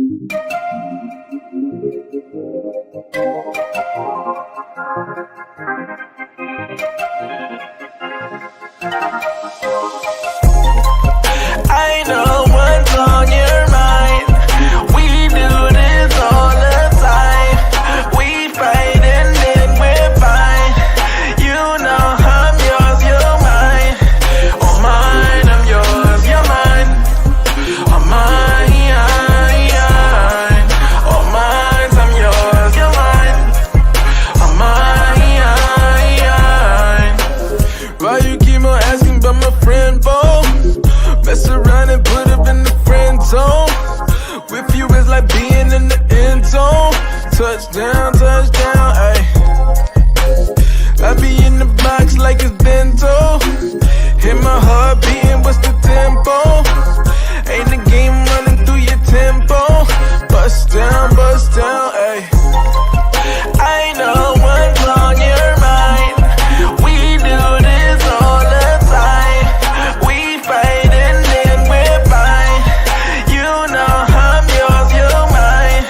I know what's on your mind. We do this all the time. We fight and then we're fine. You know I'm yours, you're mine. Oh mine, I'm yours, you're mine. Oh mine, oh mine, I'm yours, you're mine. Oh mine. Why you keep on asking about my friend, Bo? Mess around and put up in the friend zone. With you is like being in the end zone. Touchdown, touchdown, ayy. I be in the box like it's bento. Hit my heart beating, what's the tempo? Ain't the game running through your tempo. Bust down, ayy. I know what's on your mind. We do this all the time. We fight and then we're fine. You know I'm yours, you're mine.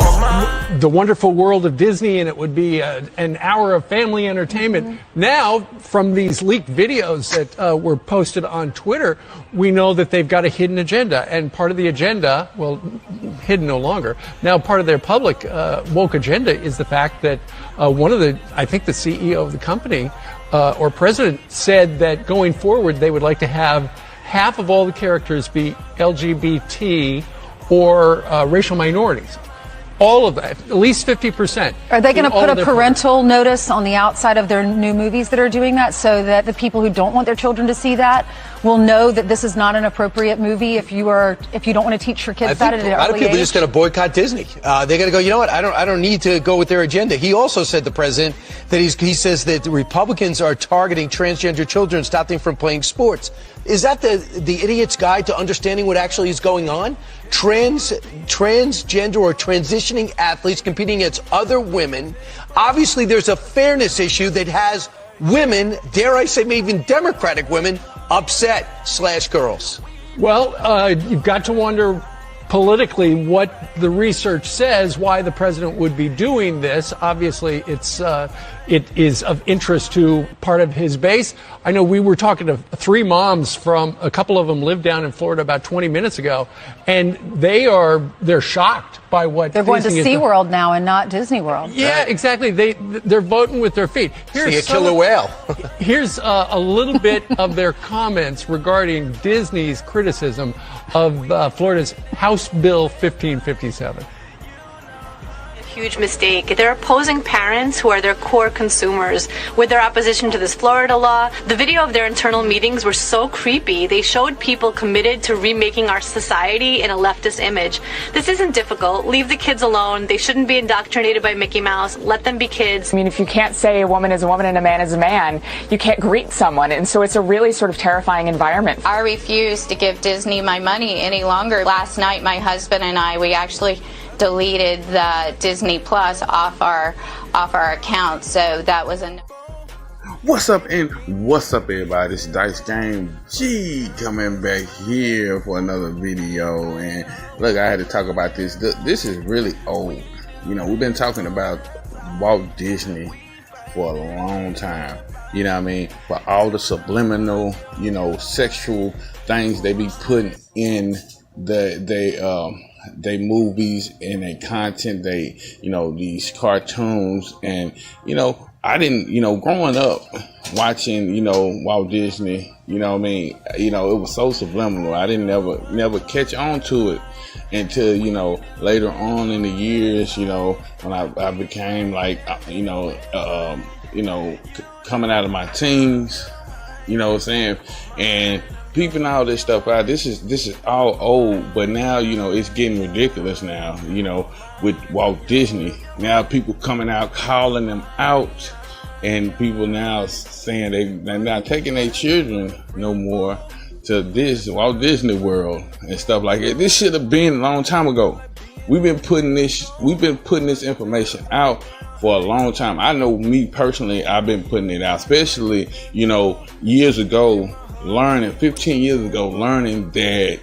Oh my. The wonderful world of Disney, and it would be an hour of family entertainment. Now, from these leaked videos that were posted on Twitter, we know that they've got a hidden agenda. And part of the agenda, well, hidden no longer, now part of their public woke agenda is the fact that I think the CEO of the company or president said that going forward they would like to have half of all the characters be LGBT or racial minorities. All of that, at least 50%. Are they going to put a parental notice on the outside of their new movies that are doing that, so that the people who don't want their children to see that will know that this is not an appropriate movie if you don't want to teach your kids that at an early age? A lot of people are just going to boycott Disney. They're going to go, you know what, I don't need to go with their agenda. He also said, the president, that he says that the Republicans are targeting transgender children, stop them from playing sports. Is that the idiot's guide to understanding what actually is going on? Transgender or transitioning athletes competing against other women. Obviously, there's a fairness issue that has women, dare I say, maybe even Democratic women, upset / girls. Well, you've got to wonder politically what the research says, why the president would be doing this. Obviously, it is of interest to part of his base. I know we were talking to 3 moms from, a couple of them live down in Florida about 20 minutes ago, and they're shocked by what they're going to SeaWorld now and not Disney World. Yeah, exactly. They're voting with their feet. See a killer whale. Here's a little bit of their comments regarding Disney's criticism of Florida's House Bill 1557. Huge mistake. They're opposing parents who are their core consumers with their opposition to this Florida law. The video of their internal meetings were so creepy. They showed people committed to remaking our society in a leftist image. This isn't difficult. Leave the kids alone. They shouldn't be indoctrinated by Mickey Mouse. Let them be kids. I mean, if you can't say a woman is a woman and a man is a man, you can't greet someone. And so it's a really sort of terrifying environment. I refuse to give Disney my money any longer. Last night, my husband and we actually deleted the Disney Plus off our account, so that was a What's up everybody, it's Dice Game G coming back here for another video. And look, I had to talk about this. This is really old. You know, we've been talking about Walt Disney for a long time, you know what I mean, for all the subliminal, you know, sexual things they be putting in they movies and they content, they, you know, these cartoons. And, you know, I didn't, you know, growing up watching, you know, Walt Disney, you know what I mean, you know, it was so subliminal. I didn't never catch on to it until, you know, later on in the years, you know, when I became like, you know, coming out of my teens, you know what I'm saying, and peeping all this stuff out. This is all old, but now, you know, it's getting ridiculous now, you know, with Walt Disney. Now people coming out calling them out, and people now saying they're not taking their children no more to this Walt Disney World and stuff like that. This should have been a long time ago. We've been putting this information out for a long time. I know me personally, I've been putting it out, especially, you know, years ago, 15 years ago, learning that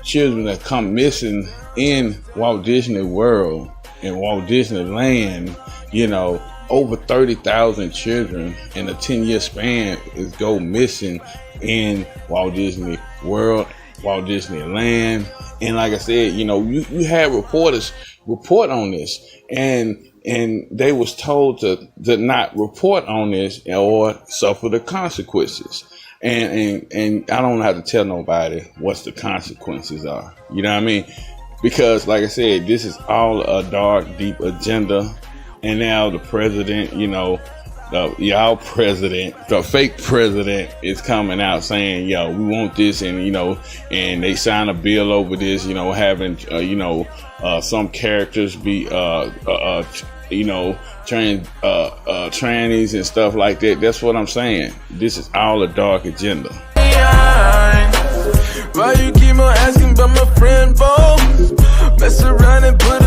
children that come missing in Walt Disney World and Walt Disneyland. Over 30,000 children in a 10-year span go missing in Walt Disney World, Walt Disneyland. And like I said, you had reporters report on this, and they was told to not report on this or suffer the consequences. And I don't have to tell nobody what the consequences are. You know what I mean? Because like I said, this is all a dark, deep agenda. And now the president, y'all president, the fake president is coming out saying, we want this. And, and they sign a bill over this, having, some characters be, trannies and stuff like that. That's what I'm saying. This is all a dark agenda. Why you keep on asking about my friend, Bo? Mess around and put